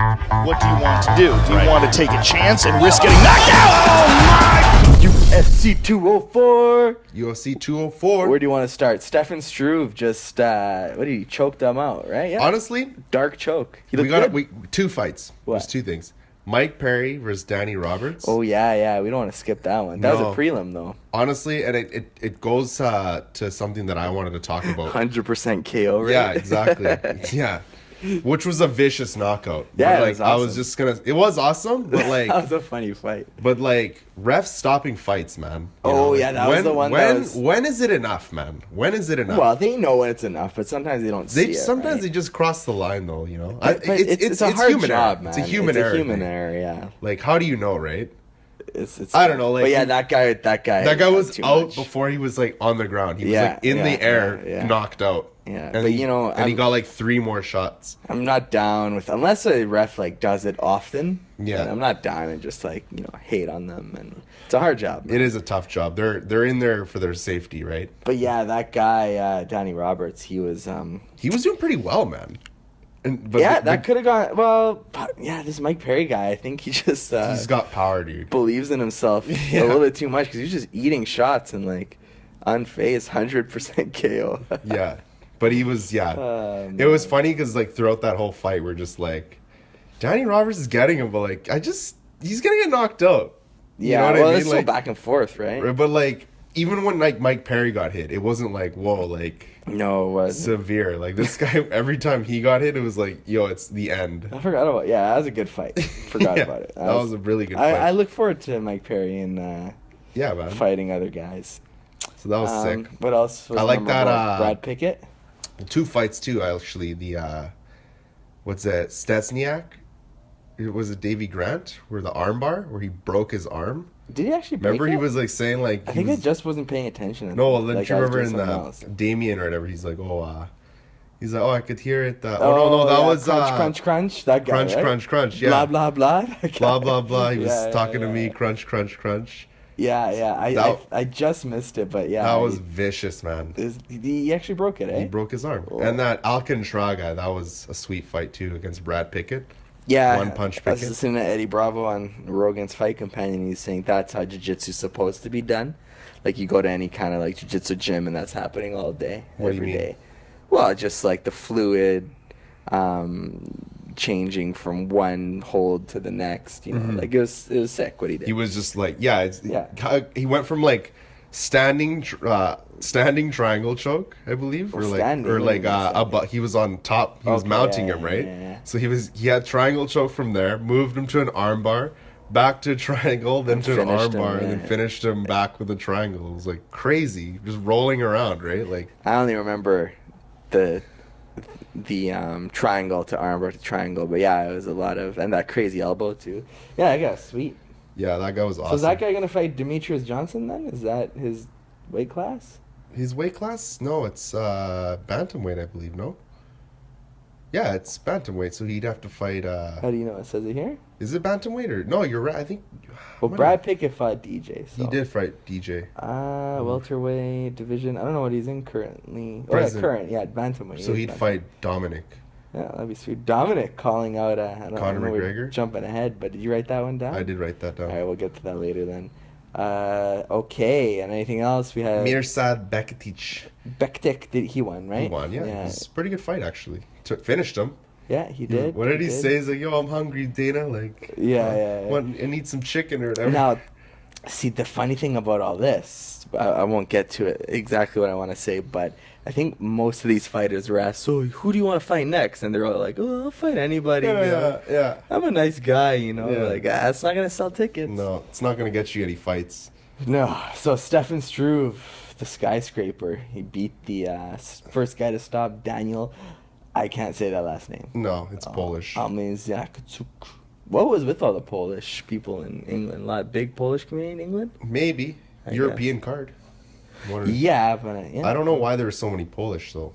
What do you want to do? Do you want to take a chance and risk getting knocked out? Oh my! UFC 204. UFC 204. Where do you want to start? Stefan Struve just he choked them out, right? Yeah. Honestly, Dark choke. He we looked got good. two fights. What? There's two things. Mike Perry versus Danny Roberts. Oh yeah. We don't want to skip that one. That was a prelim though. Honestly, and it goes to something that I wanted to talk about. 100% KO rate. Yeah, exactly. Yeah. Which was a vicious knockout. Yeah, but, it was awesome. I was just gonna. It was awesome, but like that was a funny fight. But like refs stopping fights, man. That was the one. When is it enough, man? When is it enough? Well, they know when it's enough, but sometimes they don't see it. Sometimes right? they just cross the line, though. You know, it's a hard human job, error. man. It's a human error. It's a human error. Yeah. Like, how do you know, right? It's I don't know. Like, but yeah, that guy was out much. before he was like on the ground. He was Yeah, like in the air, knocked out. Yeah, and but he got like 3 more shots. I'm not down with unless a ref like does it often. Yeah, I'm not down and just like hate on them, and it's a hard job. Man. It is a tough job. They're in there for their safety, right? But yeah, that guy Danny Roberts, he was doing pretty well, man. That could have gone well. Yeah, this Mike Perry guy, I think he just he's got power, dude. Believes in himself a little bit too much because he's just eating shots and like unfazed, 100% KO. Yeah. But he was, it was funny because, like, throughout that whole fight, we're just like, Danny Roberts is getting him, but, like, he's going to get knocked out. You know what I mean? It's still back and forth, right? But, like, even when, like, Mike Perry got hit, it wasn't like, whoa, like, no, it wasn't. Severe. Like, this guy, every time he got hit, it was like, yo, it's the end. I forgot about that was a good fight. Forgot about it. That was a really good fight. I look forward to Mike Perry and man. Fighting other guys. So that was sick. What else was I like that. Brad Pickett? 2 fights too, actually. The what's that? Stetsniak? Was it Davy Grant? Where the armbar, where he broke his arm? Did he actually? Break Remember, he was like saying like. I think I just wasn't paying attention. No, well, then you remember in the Damien or whatever? He's like, he's like, I could hear it. That was crunch. That guy, crunch. Yeah. Blah blah blah. Blah. He was talking to me. Crunch. Yeah. I just missed it, but yeah. That was vicious, man. He actually broke it, eh? He broke his arm. Oh. And that Alcantara guy, that was a sweet fight, too, against Brad Pickett. Yeah. One punch Pickett. I was listening to Eddie Bravo on Rogan's Fight Companion. He's saying that's how jiu-jitsu's supposed to be done. Like, you go to any kind of, like, jiu-jitsu gym, and that's happening all day, every day. Well, just, like, the fluid... changing from one hold to the next, like it was sick what he did. He was just like, he went from like standing triangle choke, I believe, he was on top. He was mounting him, right? Yeah. So he had triangle choke from there, moved him to an armbar, back to a triangle, then to an armbar, and then finished him back with a triangle. It was like crazy, just rolling around, right? Like I only remember the triangle to armbar to triangle, but yeah, it was a lot of, and that crazy elbow too. Yeah, I got sweet. Yeah, that guy was awesome. So is that guy gonna fight Demetrius Johnson then? Is that his weight class? His weight class? No, it's bantamweight, I believe. No. Yeah, it's bantamweight, so he'd have to fight. How do you know? It says it here. Is it bantamweight or no? You're right. I think. Well, Brad Pickett fought DJ. So. He did fight DJ. Welterweight division. I don't know what he's in currently. Bantamweight. So he'd fight Dominic. Yeah, that'd be sweet. Dominic calling out Conor McGregor. Jumping ahead, but did you write that one down? I did write that down. All right, we'll get to that later then. Okay, and anything else? We had Mirsad Bektic. He won, right? He won, yeah. It's a pretty good fight actually. Finished him. Yeah, he did. What did he say? He's like, "Yo, I'm hungry, Dana. Like, I need some chicken or whatever." Now, see, the funny thing about all this, I won't get to it exactly what I want to say, but I think most of these fighters were asked, "So, who do you want to fight next?" And they're all like, "Oh, I'll fight anybody. Yeah. I'm a nice guy, Like, it's not gonna sell tickets. No, it's not gonna get you any fights. No. So Stefan Struve, the skyscraper, he beat the first guy to stop Daniel. I can't say that last name. No, it's Polish. Zakczuk. What was with all the Polish people in England? A lot of big Polish community in England? Maybe. European card. Yeah, but... I don't know why there were so many Polish, though.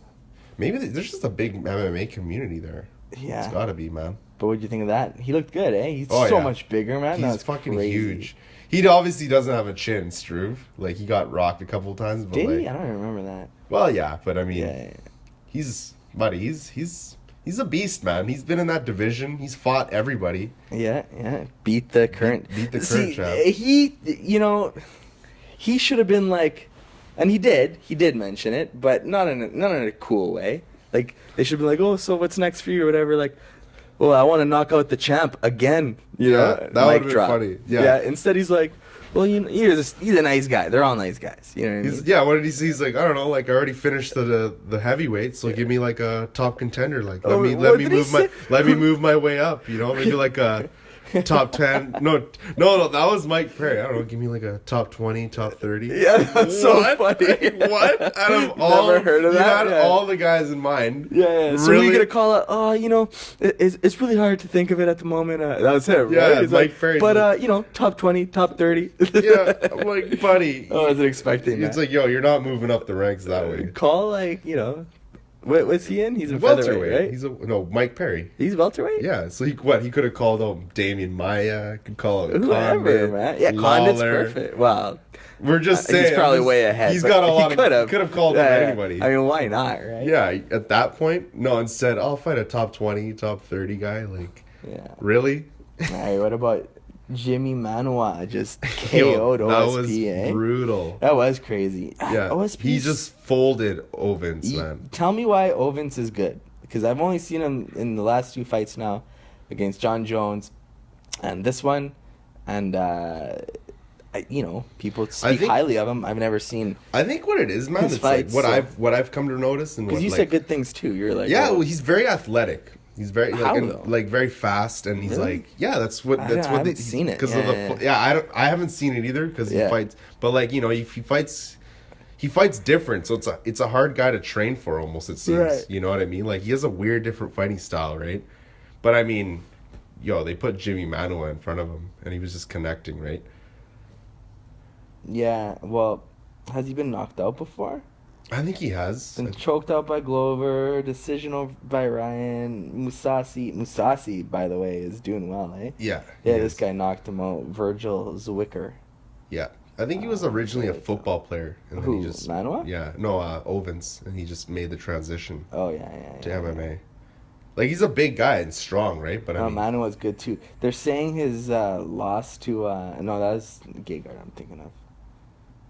Maybe there's just a big MMA community there. Yeah. It's gotta be, man. But what'd you think of that? He looked good, eh? He's so much bigger, man. He's fucking huge. He obviously doesn't have a chin, Struve. Like, he got rocked a couple of times. But Did he? I don't remember that. Well, yeah, but I mean... He's... Buddy, he's He's a beast, man. He's been in that division. He's fought everybody. Yeah. Beat the current champ. He should have been like, and he did mention it, but not in a cool way. Like, they should be like, oh, so what's next for you or whatever. Like, well, I want to knock out the champ again. You know, that would have been funny. Yeah. Instead he's like, well, he's a nice guy. They're all nice guys. You know what I mean? Yeah, what did he say? He's like, I don't know, like I already finished the heavyweight, so give me like a top contender. Like let me move my way up, you know, maybe like a top 10. No, that was Mike Perry. I don't know, give me like a top 20, top 30. Yeah, that's so funny. What? Out of all, never heard of that? You had all the guys in mind. Yeah. So really? you're gonna call it? Oh, it's really hard to think of it at the moment. That was him, yeah, right? He's Mike like, Perry. But top 20, top 30. Yeah, I'm like, buddy. I wasn't expecting that. It's like, yo, you're not moving up the ranks that way. Call what's he in? He's a featherweight, right? Mike Perry. He's welterweight? Yeah, so he could have called him Damian Maya, could call him Whoever, Condit, man. Yeah, Lawler. Condit's perfect. Wow. We're just saying. He's probably way ahead. He's got a lot could have called him anybody. I mean, why not, right? Yeah, at that point, no, instead, I'll fight a top 20, top 30 guy. Like, yeah. Really? All right, what about Jimmy Manuwa just KO'd OSP, that was brutal. That was crazy. Yeah, OSP, he just folded Ovens, man. Tell me why Ovens is good, because I've only seen him in the last 2 fights now against John Jones and this one, and people speak highly of him. I've never seen. I think what it is, man, it's fights, like what I've come to notice, and because you said good things too. You're like, well, he's very athletic. He's very How, very fast, and he's really? like, yeah, that's what I haven't seen it because I haven't seen it either because he fights, but like if he fights different, so it's a hard guy to train for almost, it seems. Right. You know what I mean? Like he has a weird different fighting style, right? But I mean, they put Jimmy Manuwa in front of him, and he was just connecting, right? Yeah. Well, has he been knocked out before? I think he has. Been choked out by Glover, decision over by Ryan. Musasi, by the way, is doing well, eh? Yeah. Yeah, this guy knocked him out. Virgil Zwicker. Yeah. I think he was originally a football player. And who, then he just, Manuwa? Yeah. No, Ovens. And he just made the transition. Oh, yeah. To MMA. Like, he's a big guy and strong, right? But I mean, Manuwa's good, too. They're saying his loss to... no, that was Gegard I'm thinking of.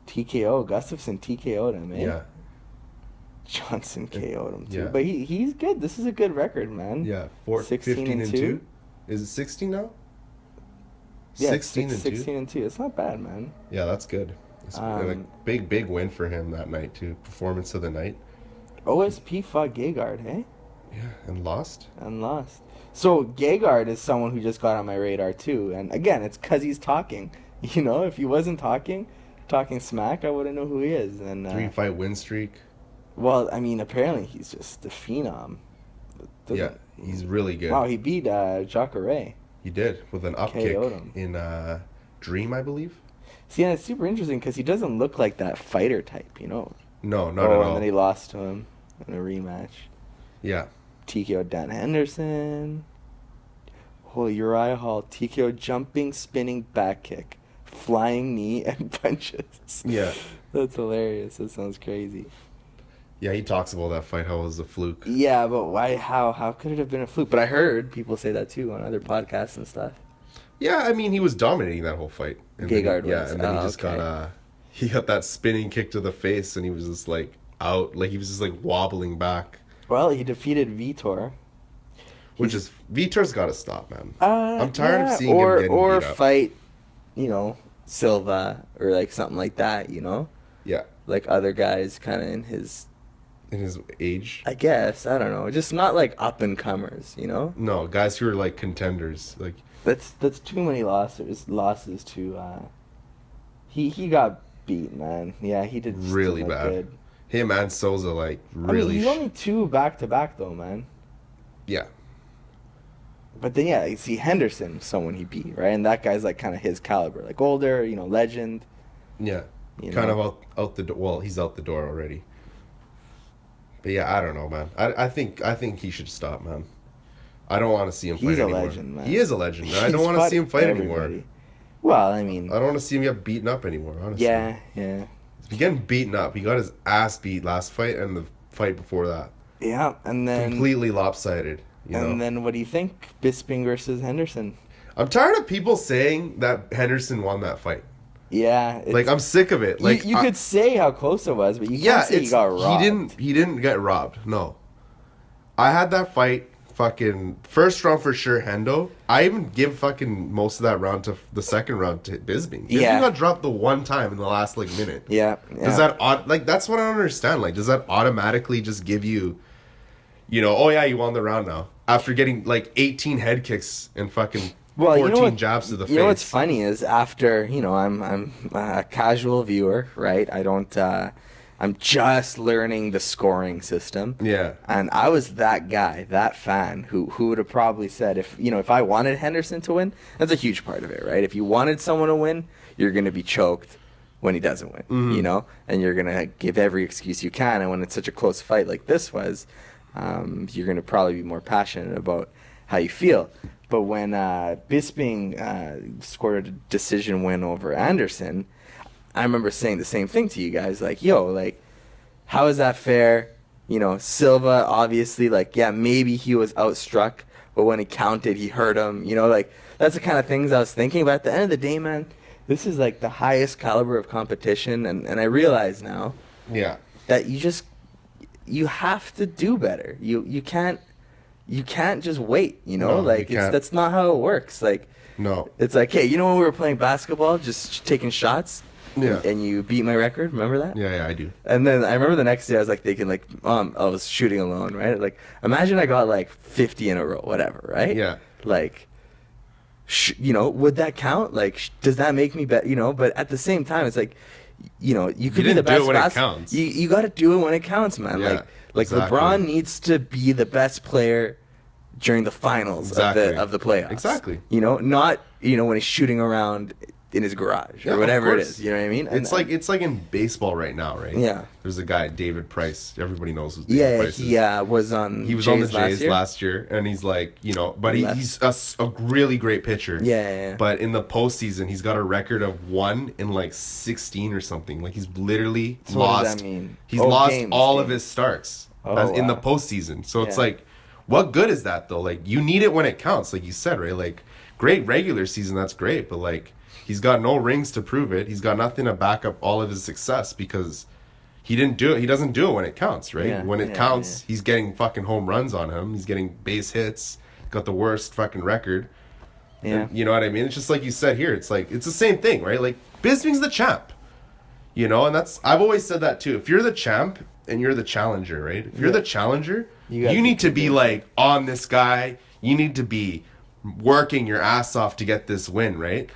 TKO. Gustafsson TKO'd him, eh? Yeah. Johnson KO'd him too, yeah. But he's good. This is a good record, man. Yeah, 15 and 2. Is it 16 now? Yeah, 16 and 2. It's not bad, man. Yeah, that's good. It's a big win for him that night too. Performance of the night. OSP fought Gegard, hey? Yeah, and lost. So Gegard is someone who just got on my radar too, and again, it's because he's talking. If he wasn't talking smack, I wouldn't know who he is. And 3-fight win streak. Well, I mean, apparently he's just the phenom. Yeah, he's really good. Wow, he beat Jacare. He did, with an up kick in Dream, I believe. See, and it's super interesting because he doesn't look like that fighter type, No, not at all. And then he lost to him in a rematch. Yeah. TKO Dan Henderson. Uriah Hall. TKO jumping, spinning back kick. Flying knee and punches. Yeah. That's hilarious. That sounds crazy. Yeah, he talks about that fight, how it was a fluke. Yeah, but why? How could it have been a fluke? But I heard people say that too on other podcasts and stuff. Yeah, I mean, he was dominating that whole fight. Gegard was. Yeah, and then he just got that spinning kick to the face, and he was just like out, like he was just like wobbling back. Well, he defeated Vitor. Vitor's got to stop, man. I'm tired of seeing him getting beat up. Fight, Silva or like something like that, Yeah. Like other guys kind of in his age, I guess. I don't know. Just not like up and comers, No, guys who are like contenders. Like that's too many losses to. He got beat, man. Yeah, he did really bad. Good. Him and Souza really. He's only 2 back-to-back though, man. Yeah. But then you see Henderson, someone he beat, right? And that guy's like kind of his caliber, like older, legend. Yeah. Kind of out the door. Well, he's out the door already. But yeah, I don't know, man. I think he should stop, man. I don't want to see him fight anymore. He's a legend, man. He is a legend. I don't want to see him fight anymore. Well, I mean, I don't want to see him get beaten up anymore, honestly. Yeah. He's getting beaten up. He got his ass beat last fight and the fight before that. Yeah, and then completely lopsided. And then what do you think? Bisping versus Henderson. I'm tired of people saying that Henderson won that fight. Yeah, like I'm sick of it. Like you could say how close it was, but you can't say he got robbed. He didn't get robbed. No, I had that fight. Fucking first round for sure, Hendo. I even give fucking most of that round to the second round to Bisping. Bisping got dropped the one time in the last like minute. Yeah. Does that like that's what I don't understand. Like, does that automatically just give you, oh yeah, you won the round now after getting like 18 head kicks and fucking 14 jabs to the face? You know what's funny is after I'm a casual viewer, right? I don't. I'm just learning the scoring system. Yeah. And I was that guy, that fan who would have probably said if I wanted Henderson to win, that's a huge part of it, right? If you wanted someone to win, you're going to be choked when he doesn't win, and you're going to give every excuse you can. And when it's such a close fight like this was, you're going to probably be more passionate about how you feel. But when Bisping scored a decision win over Anderson, I remember saying the same thing to you guys, like, how is that fair? Silva, obviously, maybe he was outstruck, but when he counted, he hurt him. That's the kind of things I was thinking. But at the end of the day, man, this is like the highest caliber of competition, and I realize now that you have to do better. You can't just wait, No, that's not how it works. No. It's like, hey, when we were playing basketball, just taking shots? Yeah. And you beat my record, remember that? Yeah, I do. And then I remember the next day I was thinking I was shooting alone, right? Imagine I got 50 in a row, whatever, right? Yeah. Would that count? Does that make me better? But at the same time, it's you could be the best. Do it when it counts. You got to do it when it counts, man. Yeah, exactly. LeBron needs to be the best player during the finals of the playoffs. Exactly. Not when he's shooting around in his garage or whatever it is. You know what I mean? It's like in baseball right now, right? Yeah. There's a guy, David Price. Everybody knows who David Price is. He was on the Jays last year, and he's but he's a really great pitcher. Yeah. But in the postseason, he's got a record of 1 in 16 or something. He's literally lost. What does that mean? He's lost all of his starts in the postseason. So it's what good is that though? You need it when it counts, like you said, right? Great regular season, that's great, but he's got no rings to prove it. He's got nothing to back up all of his success because he didn't do it. He doesn't do it when it counts, right? Yeah, when it counts, he's getting fucking home runs on him. He's getting base hits. Got the worst fucking record. Yeah. And you know what I mean? It's just like you said here. It's it's the same thing, right? Bisping's the champ. And I've always said that too. If you're the champ and you're the challenger, right? If you're the challenger, you need to be on this guy. You need to be working your ass off to get this win, right?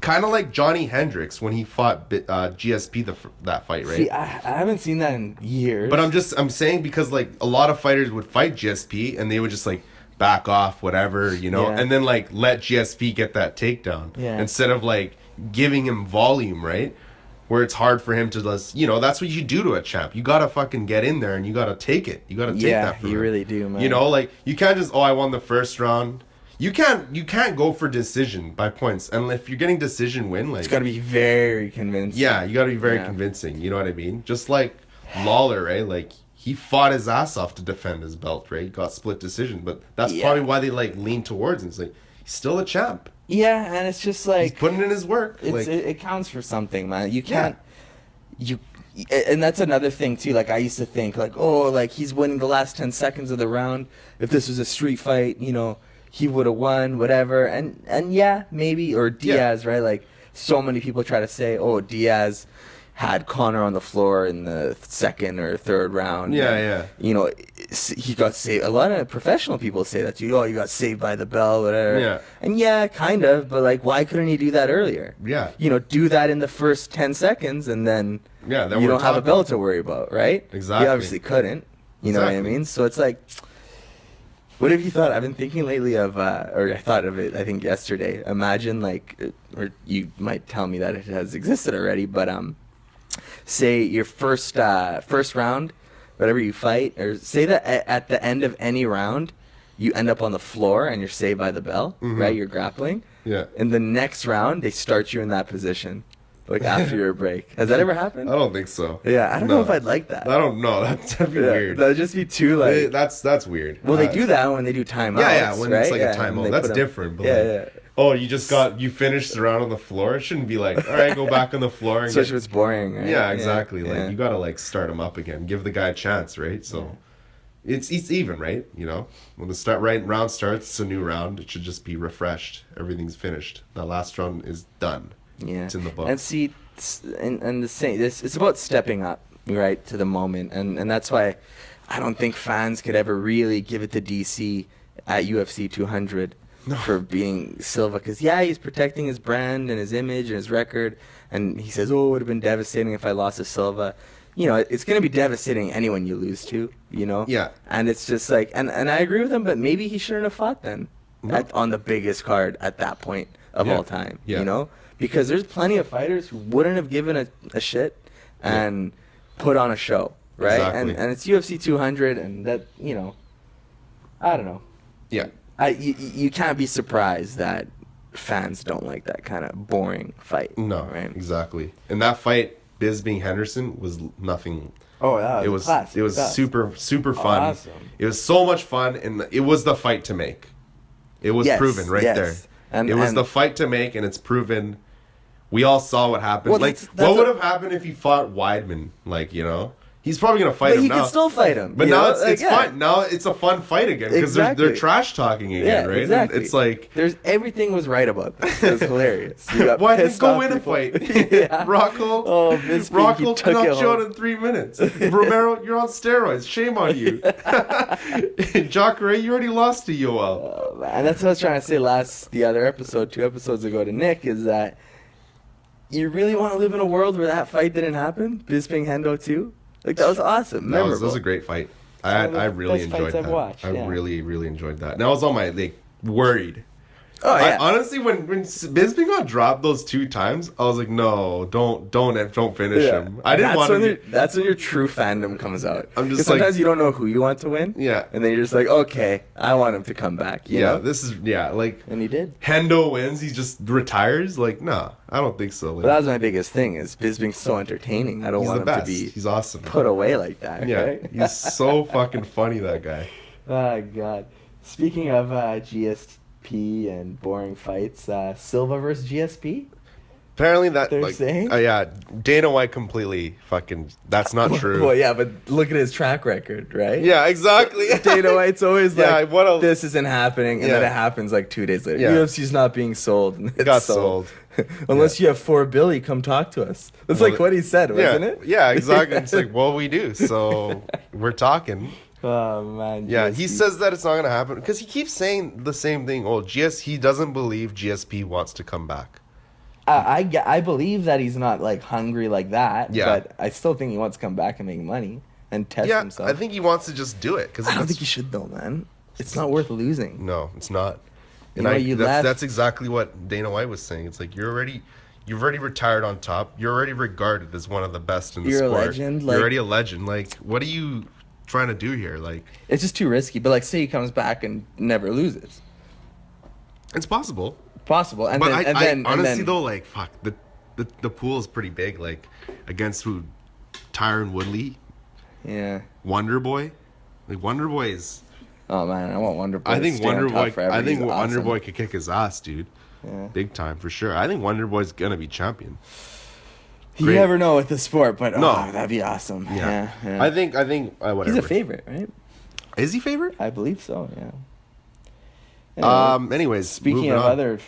Kind of like Johnny Hendricks when he fought GSP that fight, right? See, I haven't seen that in years. But I'm saying because a lot of fighters would fight GSP and they would just back off, whatever, and then let GSP get that takedown instead of giving him volume, right? Where it's hard for him to that's what you do to a champ. You gotta fucking get in there and you gotta take it. You gotta take that from him. Really do, man. You can't just I won the first round. You can't go for decision by points, and if you're getting decision win, it's got to be very convincing. Yeah, you got to be very convincing. You know what I mean? Just like Lawler, right? He fought his ass off to defend his belt, right? He got split decision, but that's probably why they lean towards him. It's he's still a champ. Yeah, and it's just he's putting in his work. It counts for something, man. You can't and that's another thing too. I used to think he's winning the last 10 seconds of the round. If this was a street fight, he would have won, whatever. And maybe, or Diaz, right? So many people try to say, Diaz had Conor on the floor in the second or third round. Yeah. He got saved. A lot of professional people say that too. You got saved by the bell, whatever. Yeah. And kind of, but why couldn't he do that earlier? Yeah. Do that in the first 10 seconds and then you don't have a bell to worry about, right? Exactly. He obviously couldn't. You know what I mean? So it's what have you thought? I've been thinking lately of, or I thought of it, I think yesterday. Imagine or you might tell me that it has existed already, but say your first round, whatever you fight, or say that at the end of any round, you end up on the floor and you're saved by the bell, right? You're grappling. Yeah. In the next round, they start you in that position. like after your break. Has that ever happened? I don't think so. Yeah, I don't know if I'd like that. I don't know. That'd be weird. That'd just be too like. That's weird. Well, they do that when they do timeouts. Yeah, when right? it's like a timeout. That's different. But oh, you finished the round on the floor. It shouldn't be like, all right, go back on the floor. And Especially if it's boring. Right? Yeah, exactly. Like you gotta like start him up again. Give the guy a chance, right? So. It's even, right? You know, when the round starts, it's a new round. It should just be refreshed. Everything's finished. The last round is done. Yeah, it's in the book. And see, and the same. It's about stepping up, right, to the moment, and that's why I don't think fans could ever really give it to DC at UFC 200 for beating Silva, because he's protecting his brand and his image and his record, and he says, oh, it would have been devastating if I lost to Silva. You know, it's going to be devastating anyone you lose to, you know? Yeah. And it's just like, and I agree with him, but maybe he shouldn't have fought then on the biggest card at that point of all time, you know? Because there's plenty of fighters who wouldn't have given a shit and put on a show, right? Exactly. And it's UFC 200, and that, you know, I don't know. Yeah. You can't be surprised that fans don't like that kind of boring fight. No, right? Exactly. And that fight, Bisping Henderson, was nothing. Oh yeah, it was super fun. Awesome. It was so much fun, and it was the fight to make. It was proven right there. And it was the fight to make, and it's proven. We all saw what happened. Well, like, what would have happened if he fought Weidman? Like, you know, he's probably gonna fight him now. But he can still fight him. But now it's fun. Now it's a fun fight again because they're trash talking again, right? Exactly. And it's like everything was right about this. It was hilarious. Why didn't go win a fight? Rockhold. Oh, Rockhold knocked you out in 3 minutes. Romero, you're on steroids. Shame on you. Jacare, you already lost to Yoel. And that's what I was trying to say the other episode, 2 episodes ago to Nick, is that you really want to live in a world where that fight didn't happen? Bisping Hendo 2? Like, that was awesome. That was a great fight. I really enjoyed that. I really, really enjoyed that. And I was on my, like, worried. Oh, yeah. Honestly, when Bisping got dropped those 2 times, I was like, no, don't finish him. I didn't want to. That's when your true fandom comes out. I'm just sometimes you don't know who you want to win. Yeah. And then you're just like, okay, I want him to come back. You know? This is, like. And he did. Hendo wins, he just retires? Like, no, I don't think so. Like, but that was my biggest thing, is Bisping's so entertaining. I don't want him to be. He's awesome. Put away like that. Yeah. Right? He's so fucking funny, that guy. Oh, God. Speaking of GSP and boring fights, Silva versus GSP? Apparently that, they're like, saying? Dana White completely fucking, that's not true. Well, yeah, but look at his track record, right? Yeah, exactly. Dana White's always like, this isn't happening, and then it happens like 2 days later. Yeah. UFC's not being sold. And it got sold. Unless you have $4 billion, come talk to us. That's like what he said, wasn't it? Yeah, exactly. It's like, well, we do, so we're talking. Oh, man. Yeah, he says that it's not going to happen because he keeps saying the same thing. Oh, he doesn't believe GSP wants to come back. I believe that he's not like hungry like that. Yeah. But I still think he wants to come back and make money and test himself. I think he wants to just do it. I don't think he should though, man. It's not worth losing. No, it's not. And that's exactly what Dana White was saying. It's like you've already retired on top. You're already regarded as one of the best in the sport. You're a legend. You're already a legend. Like, what are you trying to do here? Like, it's just too risky. But like, say he comes back and never loses. It's possible. And but then honestly though, like, fuck, the pool is pretty big. Like, against who? Tyron Woodley. Yeah. Wonder Boy. Like, Wonder Boy is. Oh man, I want Wonder Boy. I think Wonder Boy. Awesome. Wonder Boy could kick his ass, dude. Yeah. Big time for sure. I think Wonder Boy's gonna be champion. You never know with the sport, but that'd be awesome. Yeah. I think whatever. He's a favorite, right? Is he favorite? I believe so. Yeah. Anyways, speaking of other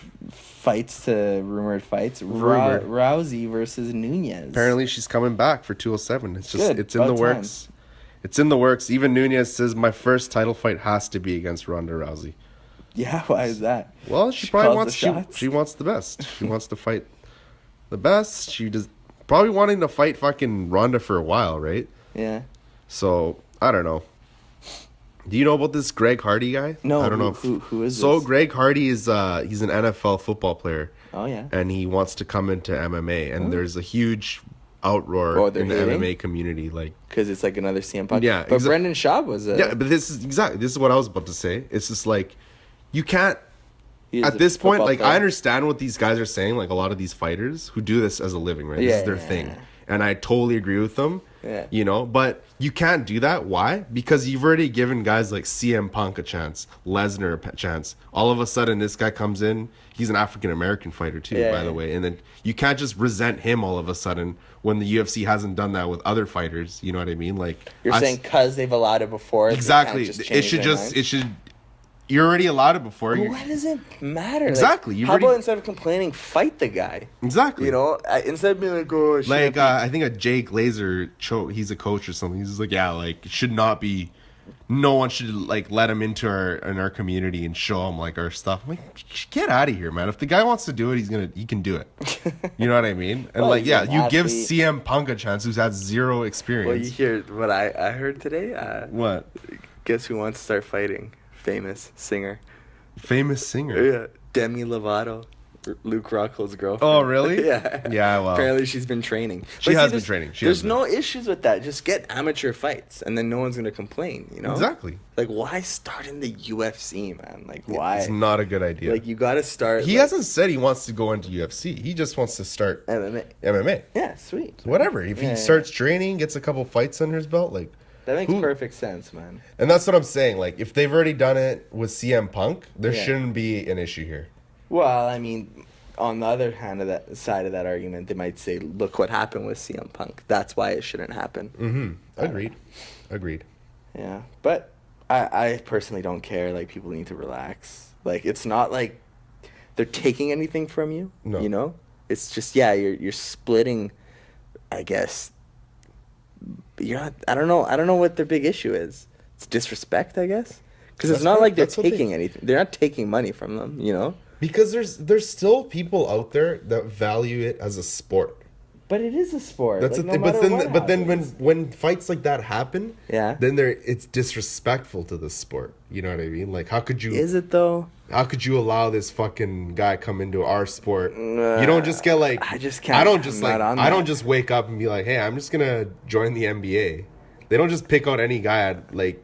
rumored fights, Rousey versus Nunez. Apparently, she's coming back for 207. It's just Good. It's in the works. It's in the works. Even Nunez says my first title fight has to be against Ronda Rousey. Yeah, why is that? Well, she probably wants she wants the best. She wants to fight the best. She just probably wanting to fight fucking Ronda for a while, right? Yeah. So I don't know. Do you know about this Greg Hardy guy? No, I don't know. Who is this? So Greg Hardy is he's an NFL football player. Oh yeah. And he wants to come into MMA, and there's a huge outroar in the MMA community, like because it's like another CM Punk. Yeah, but Brendan Schaub was but this is what I was about to say. It's just like you can't At this point, like, I understand what these guys are saying. Like, a lot of these fighters who do this as a living, right? This is their thing. And I totally agree with them. Yeah. You know, but you can't do that. Why? Because you've already given guys like CM Punk a chance, Lesnar a chance. All of a sudden, this guy comes in. He's an African American fighter too, by the way. And then you can't just resent him all of a sudden when the UFC hasn't done that with other fighters. You know what I mean? Like, you're saying because they've allowed it before. Exactly. It should. You're already allowed it before. But why does it matter? Exactly. Like, how about instead of complaining, fight the guy? Exactly. You know, instead of being like, oh, like I think a Jay Glazer, he's a coach or something. He's just like, yeah, like it should not be. No one should like let him into our community and show him like our stuff. I'm like, get out of here, man. If the guy wants to do it, he can do it. You know what I mean? And well, like, yeah, you give CM Punk a chance, who's had zero experience. Well, you hear what I heard today? What? Guess who wants to start fighting? Famous singer. Famous singer? Yeah. Demi Lovato. Luke Rockhold's girlfriend. Oh, really? Yeah. Yeah, well. Apparently she's been training. She has been training. There's no issues with that. Just get amateur fights, and then no one's going to complain, you know? Exactly. Like, why start in the UFC, man? Like, why? It's not a good idea. Like, you got to start. He hasn't said he wants to go into UFC. He just wants to start MMA. Yeah, sweet. Whatever. If he starts training, gets a couple fights under his belt, like... That makes perfect sense, man. And that's what I'm saying. Like, if they've already done it with CM Punk, there shouldn't be an issue here. Well, I mean, on the other hand of that side of that argument, they might say, look what happened with CM Punk. That's why it shouldn't happen. Mm-hmm. Agreed. Yeah. But I personally don't care. Like, people need to relax. Like, it's not like they're taking anything from you. No. You know? It's just, you're splitting, I guess... I don't know what their big issue is. It's disrespect, I guess, because it's not like they're taking anything. They're not taking money from them, you know. Because there's still people out there that value it as a sport. But it is a sport. That's like, but then when fights like that happen, then it's disrespectful to the sport. You know what I mean? Like, how could you? Is it though? How could you allow this fucking guy come into our sport? You don't just get like. I just can't. I don't just wake up and be like, hey, I'm just gonna join the NBA. They don't just pick out any guy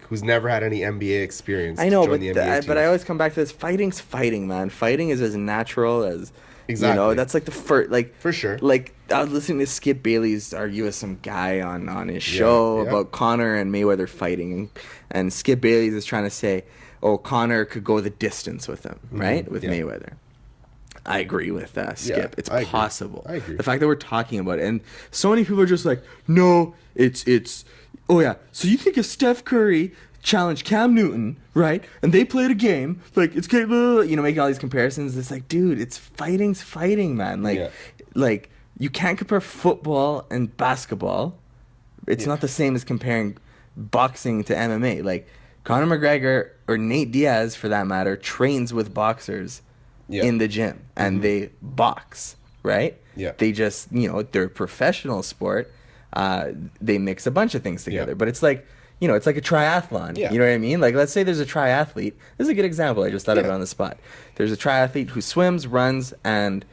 who's never had any NBA experience. I know, but I always come back to this. Fighting's fighting, man. Fighting is as natural as. Exactly. You know, that's like the first, like... For sure. Like, I was listening to Skip Bayless argue with some guy on his show about Conor and Mayweather fighting. And Skip Bayless is trying to say, oh, Conor could go the distance with him, right? With Mayweather. I agree with Skip. It's possible. I agree. The fact that we're talking about it. And so many people are just like, no, it's... Oh, yeah. So you think if Steph Curry... challenge Cam Newton, right? And they played a game, like it's making all these comparisons. It's like, dude, it's fighting, man. Like you can't compare football and basketball. It's not the same as comparing boxing to MMA. Like Conor McGregor or Nate Diaz, for that matter, trains with boxers in the gym and they box, right? Yeah. They just, they're a professional sport. They mix a bunch of things together, but it's like. It's like a triathlon. Yeah. You know what I mean? Like, let's say there's a triathlete. This is a good example. I just thought of it on the spot. There's a triathlete who swims, runs, and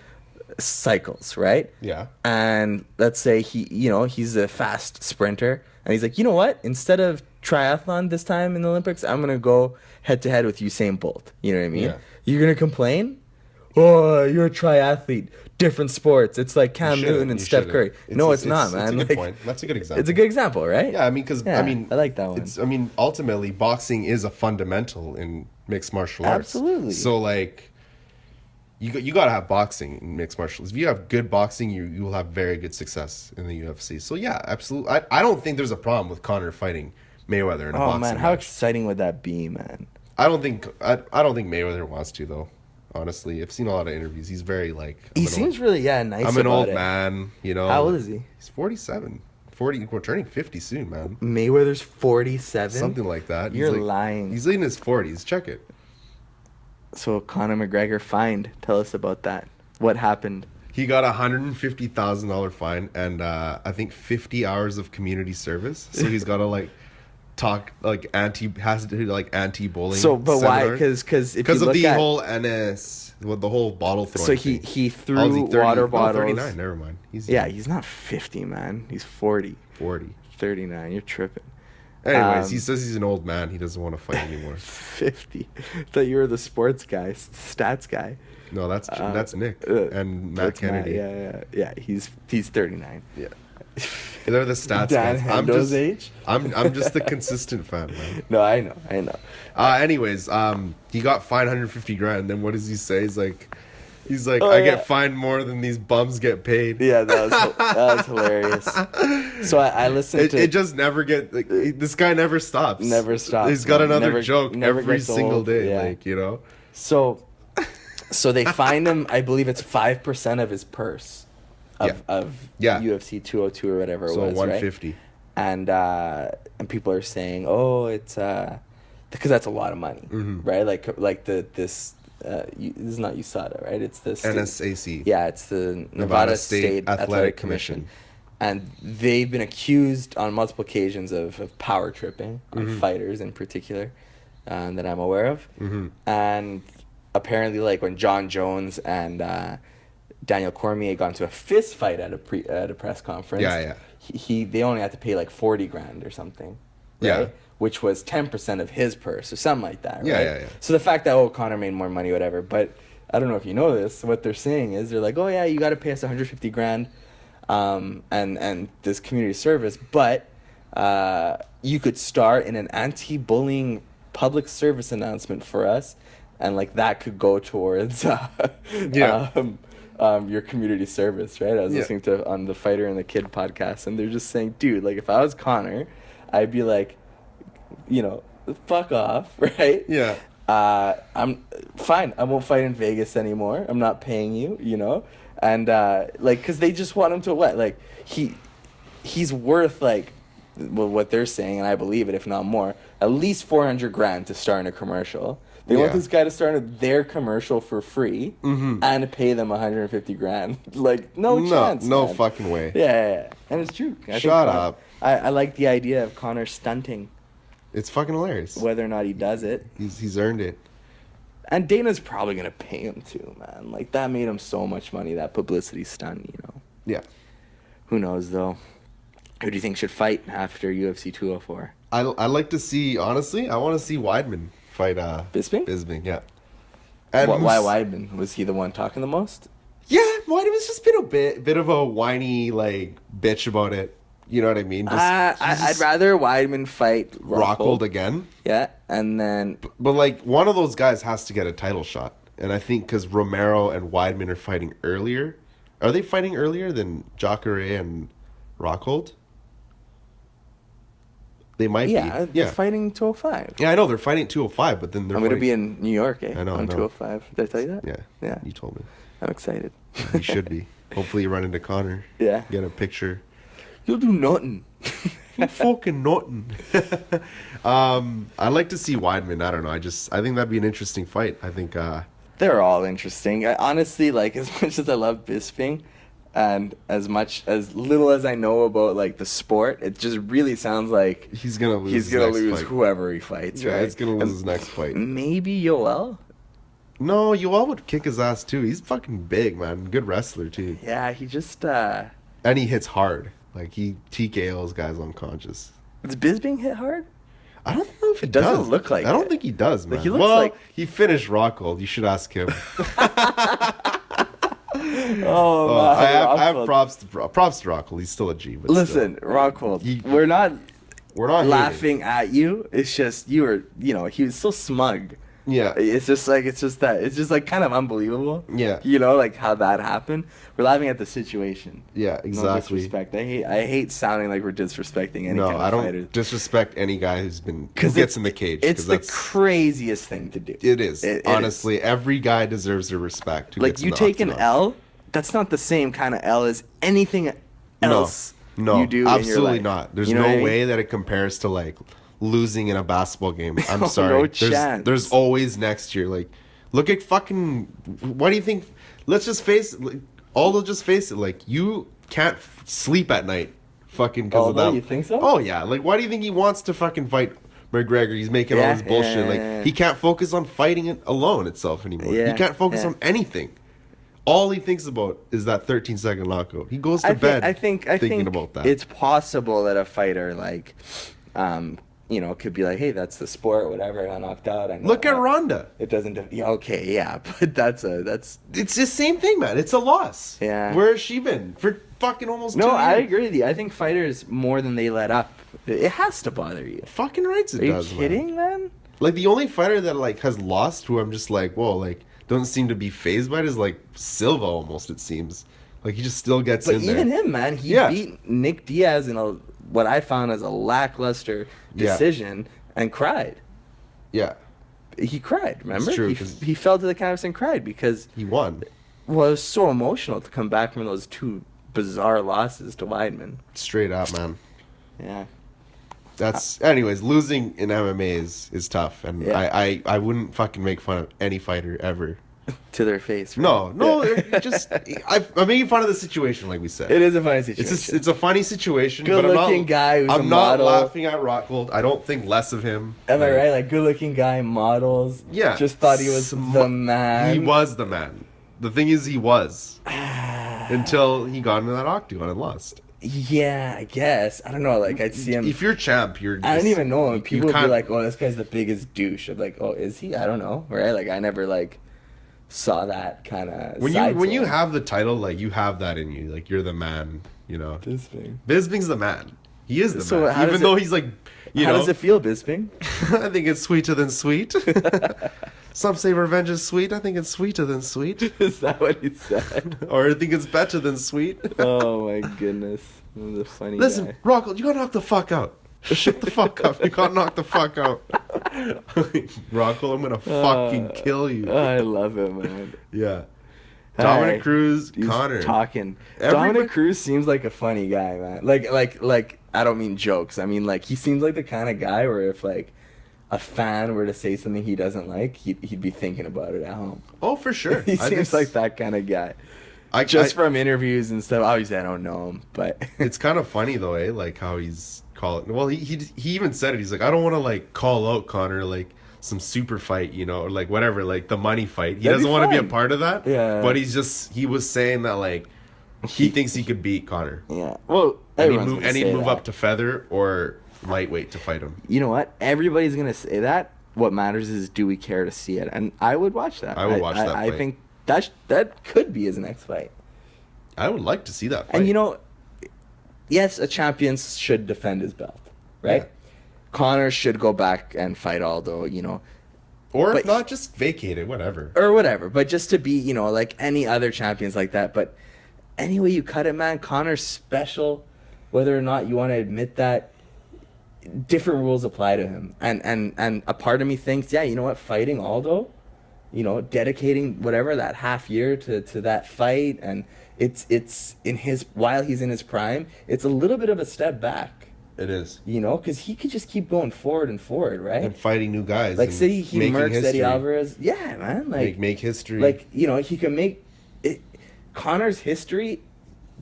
cycles, right? Yeah. And let's say he's a fast sprinter. And he's like, you know what? Instead of triathlon this time in the Olympics, I'm going to go head-to-head with Usain Bolt. You know what I mean? Yeah. You're going to complain? Oh, you're a triathlete. Different sports. It's like Cam Newton and Steph Curry. It's not, man. It's a good point. That's a good example. It's a good example, right? Yeah, I like that one. Ultimately, boxing is a fundamental in mixed martial arts. Absolutely. So, like, you got to have boxing in mixed martial arts. If you have good boxing, you will have very good success in the UFC. So, yeah, absolutely. I don't think there's a problem with Conor fighting Mayweather in a boxing match. How exciting would that be, man? I don't think Mayweather wants to, though. Honestly, I've seen a lot of interviews. He's very he seems really nice. I'm an old man, How old is he? He's 47. 40. We're turning 50 soon, man. Mayweather's 47. Something like that. You're lying. He's in his 40s. Check it. So Conor McGregor fined. Tell us about that. What happened? He got $150,000 fine and I think 50 hours of community service. So he's got to talk anti-bullying. So, but seminars. why? Because of the whole NS, with the whole bottle throwing. So he threw water bottles. 39. Never mind. He's not 50, man. He's 40. 40. 39. You're tripping. Anyways, he says he's an old man. He doesn't want to fight anymore. 50. I thought you were the sports guy, stats guy. No, that's Nick and Matt Kennedy. Yeah. He's 39. Yeah. They're the stats Dan guys. Hendo's age. I'm just the consistent fan, man. No, I know. Anyways, he got fined 150 grand. Then what does he say? He's like, I get fined more than these bums get paid. Yeah, that was hilarious. So I listened to it. Just never this guy never stops. Never stops. He's got another joke never every gets single old. day. Yeah. Like, you know. So they fined him. I believe it's 5% of his purse of UFC 202 or whatever it was. So 150. Right? And people are saying, oh, it's because that's a lot of money, right? Like this. This is not USADA, right? It's the NSAC. Yeah, it's the Nevada State Athletic Commission. And they've been accused on multiple occasions of power tripping on fighters in particular that I'm aware of. And apparently, like when John Jones and Daniel Cormier got into a fist fight at a press conference, they only had to pay like 40 grand or something, right? Yeah. Which was 10% of his purse or something like that, right? Yeah. So the fact that Conor made more money, whatever, but I don't know if you know this. What they're saying is they're like, oh yeah, you got to pay us 150 grand, and this community service, but you could start in an anti-bullying public service announcement for us, and like that could go towards your community service, right? I was listening to on the Fighter and the Kid podcast, and they're just saying, dude, like if I was Conor, I'd be like, fuck off, right? Yeah. I'm fine. I won't fight in Vegas anymore. I'm not paying you, and because they just want him to what? Like he's worth what they're saying, and I believe it, if not more, at least 400 grand to star in a commercial. They want this guy to star in their commercial for free and pay them 150 grand. Like no chance. No man. fucking way. Yeah, and it's true. Shut up. I like the idea of Conor stunting. It's fucking hilarious. Whether or not he does it. He's earned it. And Dana's probably going to pay him too, man. Like, that made him so much money, that publicity stunt, Yeah. Who knows, though? Who do you think should fight after UFC 204? I like to see, honestly, I want to see Weidman fight Bisping? Bisping, yeah. And Why Weidman? Was he the one talking the most? Yeah, Weidman's just been a bit of a whiny, bitch about it. You know what I mean? I'd rather Weidman fight Rockhold again. Yeah, and then... But, one of those guys has to get a title shot. And I think because Romero and Weidman are fighting earlier. Are they fighting earlier than Jacare and Rockhold? They might be. Yeah, they're fighting 205. Yeah, I know. They're fighting 205, but then they're I'm going to be in New York, I know, on 205. Did I tell you that? Yeah. You told me. I'm excited. You should be. Hopefully you run into Connor. Yeah. Get a picture. You'll do nothing. You fucking nothing. I'd like to see Weidman. I don't know. I think that'd be an interesting fight. I think they're all interesting. Honestly, as much as I love Bisping, and as little as I know about the sport, it just really sounds like he's gonna lose. He's gonna lose whoever he fights. Yeah, right? he's gonna lose his next fight. Maybe Yoel. No, Yoel would kick his ass too. He's fucking big, man. Good wrestler too. Yeah, he just and he hits hard. He TKOs guys unconscious. Does Bisping hit hard? I don't know if it doesn't look like. I don't think he does, man. He looks he finished Rockhold. You should ask him. I have props to Rockhold. He's still a G. But listen, Rockhold. We're not laughing hating at you. It's just he was so smug. Yeah. It's just kind of unbelievable. Yeah. How that happened. We're laughing at the situation. Yeah, exactly. No disrespect. I hate sounding like we're disrespecting any kind of I don't fighter. disrespect any guy who gets in the cage. It's the craziest thing to do. It is. Honestly, every guy deserves their respect. You take an L, that's not the same kind of L as anything else you do absolutely in your life. Not. There's no way that it compares to losing in a basketball game. I'm sorry. No chance. There's always next year. Look at fucking. What do you think? Let's just face. Just face it. You can't sleep at night, fucking because of that. You think so? Oh yeah. Why do you think he wants to fucking fight McGregor? He's making all this bullshit. He can't focus on fighting it alone itself anymore. Yeah, he can't focus on anything. All he thinks about is that 13-second knockout. He goes to bed thinking about that. It's possible that a fighter it could be like, hey, that's the sport, whatever. I got knocked out. I know Look at Ronda. It doesn't. Yeah, okay, yeah, but that's. It's the same thing, man. It's a loss. Yeah. Where has she been for fucking almost 2 years? No, I agree with you. I think fighters more than they let up. It has to bother you. Fucking rights it Are you does, kidding, man? Like, the only fighter that, like, has lost who I'm just like, whoa, like, doesn't seem to be phased by it is, like, Silva almost, it seems. Like, he just still gets But in there. even him, man, he beat Nick Diaz in what I found as a lackluster decision and cried. Yeah. He cried, remember? It's true, He fell to the canvas and cried because... He won. Well, it was so emotional to come back from those 2 bizarre losses to Weidman. Straight up, man. Yeah. Anyways, losing in MMA is tough, and I wouldn't fucking make fun of any fighter ever. To their face. Right? No, I'm making fun of the situation, like we said. It is a funny situation. It's a funny situation. Good-looking guy who's I'm a not model. laughing at Rockhold. I don't think less of him. Am I right? Like, good-looking guy, models. Yeah. Just thought he was the man. He was the man. The thing is, he was. Until he got into that octagon and lost. Yeah, I guess. I don't know. Like, I'd see him. If you're champ, you're just... I don't even know him. People would be like, oh, this guy's the biggest douche. I'm like, oh, is he? I don't know. Right? Like, I never, like, saw that kind of when you have the title, like, you have that in you. Like, you're the man, Bisping's the man. He is the man. Even though he's, like, how does it feel, Bisping? I think it's sweeter than sweet. Some say revenge is sweet. I think it's sweeter than sweet. Is that what he said? Or I think it's better than sweet. Oh, my goodness. I'm the funny Listen, guy. Rocco, you gotta knock the fuck out. Shut the fuck up. You gotta knock the fuck out. Rocco, I'm gonna fucking kill you. I love it, man. Yeah. Dominic Cruz, he's Connor. Talking. Dominic Cruz seems like a funny guy, man. Like I don't mean jokes. I mean, like, he seems like the kind of guy where if, like, a fan were to say something he doesn't like, he'd be thinking about it at home. Oh, for sure. He seems like that kind of guy. From interviews and stuff. Obviously, I don't know him, but it's kind of funny though, like how he's calling. Well, he even said it. He's like, I don't want to like call out Connor like some super fight, or like whatever, like the money fight. He doesn't want to be a part of that. Yeah. But he was saying that like he thinks he could beat Connor. Yeah. Well, and he'd move up to feather or lightweight to fight him. You know what? Everybody's gonna say that. What matters is, do we care to see it? And I would watch that. I would watch that fight. I think that could be his next fight. I would like to see that fight. And yes, a champion should defend his belt, right? Yeah. Connor should go back and fight Aldo, Or if not, just vacate it, whatever. Or whatever, but just to be, like any other champions like that. But anyway you cut it, man, Connor's special. Whether or not you want to admit that, different rules apply to him. And a part of me thinks, yeah, you know what, fighting Aldo, dedicating whatever, that half year to that fight, and it's in while he's in his prime, it's a little bit of a step back. It is. Because he could just keep going forward and forward, right? And fighting new guys. Like, say he murks Eddie Alvarez. Yeah, man. Like, make history. Like, he can make it. Connor's history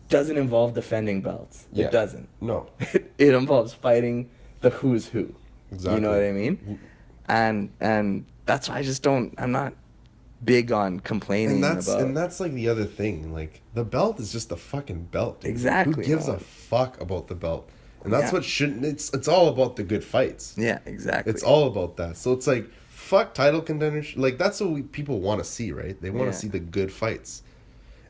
doesn't involve defending belts. Yeah. It doesn't. No. It involves fighting the who's who. Exactly. You know what I mean? And that's why I'm not big on complaining about. And that's like the other thing. Like, the belt is just a fucking belt. Dude. Exactly. Who gives a fuck about the belt? And that's what shouldn't. It's all about the good fights. Yeah, exactly. It's all about that. So it's like, fuck title contenders. Like, that's what people want to see, right? They want to see the good fights.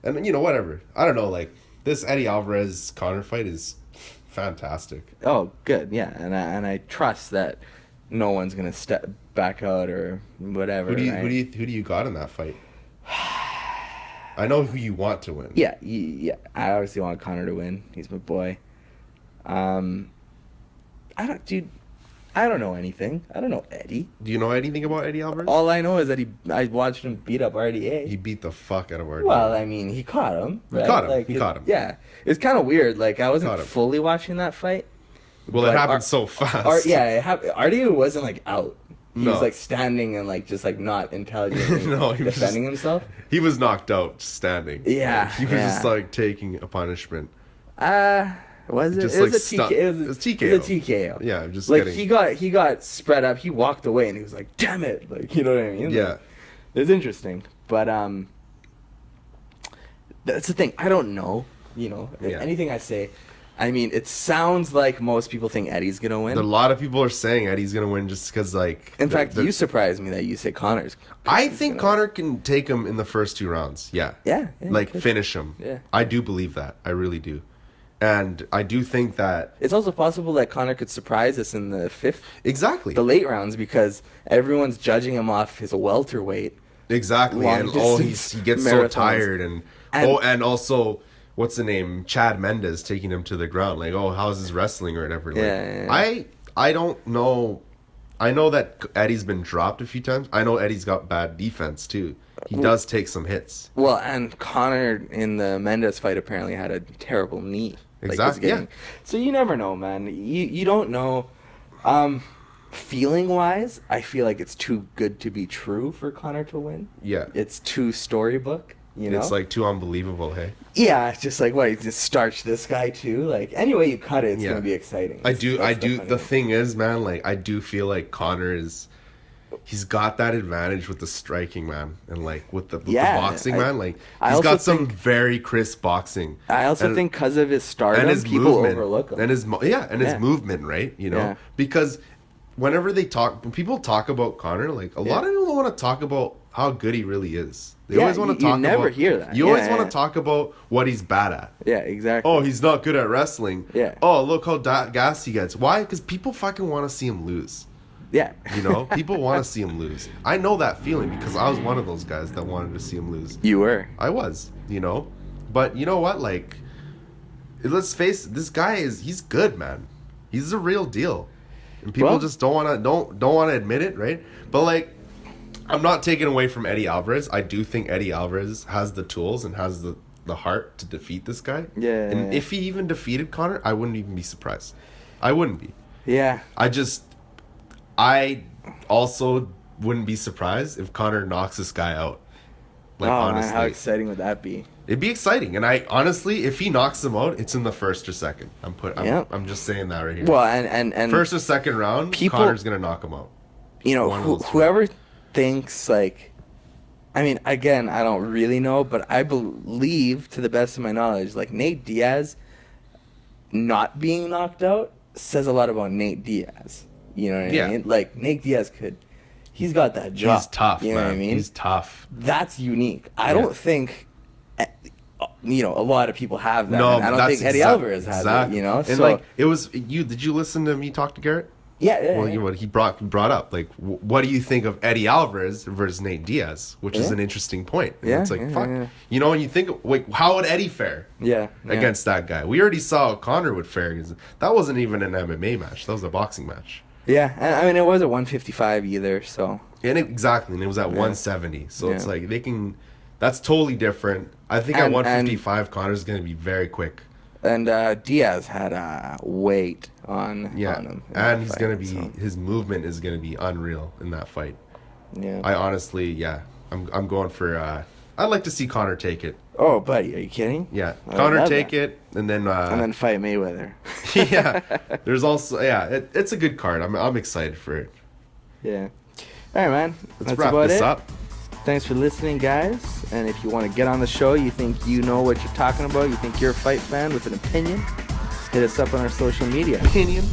And whatever. I don't know. Like, this Eddie Alvarez Connor fight is fantastic. Oh, good. Yeah, and I trust that no one's gonna step back out or whatever. Who do you got in that fight? I know who you want to win. Yeah. I obviously want Connor to win. He's my boy. I don't know anything. I don't know Eddie. Do you know anything about Eddie Alvarez? All I know is that I watched him beat up RDA. He beat the fuck out of RDA. Well, I mean, he caught him. Right? He caught him. Yeah. It's kind of weird. Like, I wasn't fully watching that fight. Well, it happened so fast. RDA wasn't, like, out. He was, like, standing and, like, just, like, not intelligently defending himself. He was knocked out standing. Yeah. He was just, like, taking a punishment. Was it? Just, it was a TKO. It was TKO. It was a TKO. Yeah, just like kidding. he got spread up. He walked away and he was like, "Damn it!" Like, you know what I mean? Yeah. Like, it's interesting, but that's the thing. I don't know. Anything I say, I mean, it sounds like most people think Eddie's gonna win. A lot of people are saying Eddie's gonna win just because, like. In fact, you surprised me that you say Connor's. I think Connor can take him in the first 2 rounds. Yeah. Yeah. Like finish him. Yeah. I do believe that. I really do. And I do think that. It's also possible that Connor could surprise us in the 5th. Exactly. The late rounds, because everyone's judging him off his welterweight. Exactly. Long And distance he gets marathons. so tired. And also, what's the name? Chad Mendes taking him to the ground. Like, oh, how's his wrestling or whatever. Like, Yeah. I don't know. I know that Eddie's been dropped a few times. I know Eddie's got bad defense too. He does take some hits. Well, and Connor in the Mendes fight apparently had a terrible knee. Exactly. Yeah. So you never know, man. You don't know. Feeling wise, I feel like it's too good to be true for Connor to win. Yeah. It's too storybook. You know? It's like too unbelievable, hey? Yeah, it's just like, what, you just starch this guy too? Like, any way you cut it, it's going to be exciting. I do. The thing is, man, like, I do feel like Connor he's got that advantage with the striking, man. And, like, with the boxing, man. Like, he's got some very crisp boxing. I also think because of his stardom, and his people movement, overlook him. And his movement, right? You know? Yeah. Because when people talk about Connor, like, a lot of people don't want to talk about how good he really is. They always want to talk about... You never hear that. You always want to talk about what he's bad at. Yeah, exactly. Oh, he's not good at wrestling. Yeah. Oh, look how gassed he gets. Why? Because people fucking want to see him lose. Yeah. You know? People want to see him lose. I know that feeling because I was one of those guys that wanted to see him lose. You were. I was, you know? But you know what? Like, let's face it, this guy he's good, man. He's a real deal. And people just don't want to admit it, right? But, like, I'm not taking away from Eddie Alvarez. I do think Eddie Alvarez has the tools and has the heart to defeat this guy. Yeah. And if he even defeated Connor, I wouldn't even be surprised. I wouldn't be. Yeah. I also wouldn't be surprised if Connor knocks this guy out. Like, honestly. Man, how exciting would that be? It'd be exciting. And I honestly, if he knocks him out, it's in the first or second. I'm just saying that right here. Well, and first or second round, Connor's going to knock him out. You know, whoever thinks, like, I mean, again, I don't really know, but I believe, to the best of my knowledge, like, Nate Diaz not being knocked out says a lot about Nate Diaz. You know what I mean? Like, Nate Diaz he's got that job. He's tough, you know what I mean? He's tough. That's unique. I don't think, you know, a lot of people have that. No, I don't think Eddie Alvarez has it, you know? And, so, like, did you listen to me talk to Garrett? Yeah. Well, he brought up, like, what do you think of Eddie Alvarez versus Nate Diaz, which is an interesting point. And it's like, fuck. Yeah. You know, and you think, like, how would Eddie fare against that guy? We already saw how Connor would fare. That wasn't even an MMA match. That was a boxing match. Yeah, I mean, it was at 155 either, so... And it was at 170. So it's like, that's totally different. I think at 155, Connor's going to be very quick. And Diaz had weight on him. And he's going to be, his movement is going to be unreal in that fight. Yeah. I honestly, I'm going for, I'd like to see Connor take it. Oh, buddy, are you kidding? Yeah. Connor take it, and then fight Mayweather. Yeah. There's also, it's a good card. I'm excited for it. Yeah. All right, man. Let's wrap this up. Thanks for listening, guys. And if you want to get on the show, you think you know what you're talking about, you think you're a fight fan with an opinion, hit us up on our social media. Opinion.